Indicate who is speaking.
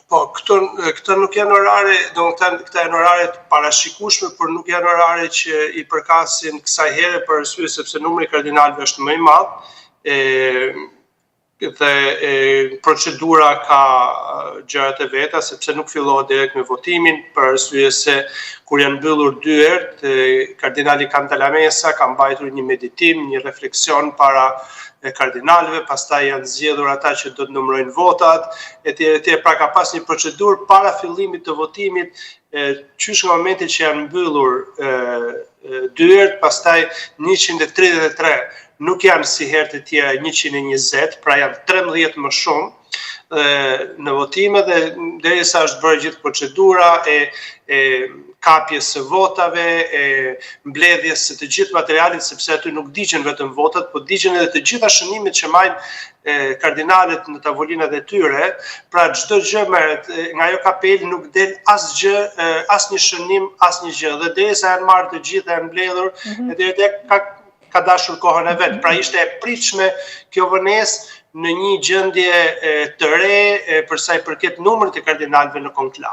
Speaker 1: Po, këto nuk janë orare, domethënë këta janë orare të parashikueshme, por nuk janë orare që i përkasin kësaj here për arsye sepse numri i kardinalëve është më i madh, dhe procedura ka gjërat e veta sepse nuk fillohet direkt me votimin për arsye se kur janë mbyllur dy herë, kardinali Cantalamessa ka mbajtur një meditim, një refleksion para kardinalëve, pastaj janë zgjedhur ata që do të numërojnë votat, etj. Pra ka pas një procedurë para fillimit të votimit, qysh në momentin që janë mbyllur dy herë, pastaj 133 nuk janë si herët e tjera 120, pra janë 13 më shumë në votime dhe derisa është bërë gjithë procedura e kapjes së votave, mbledhjes së të gjithë materialit, sepse aty nuk digjen vetëm votat, po digjen edhe të gjitha shënimet që marrin kardinalet në tavolinat e tyre, pra çdo gjë merret nga ajo kapel, nuk del asgjë, asnjë shënim, asnjë gjë. Dhe derisa janë marrë të gjitha, janë mbledhur, deri ka dashur kohën e vet. Pra ishte e pritshme kjo vonesë në një gjendje të re për sa i përket numrit të kardinalëve në konklav.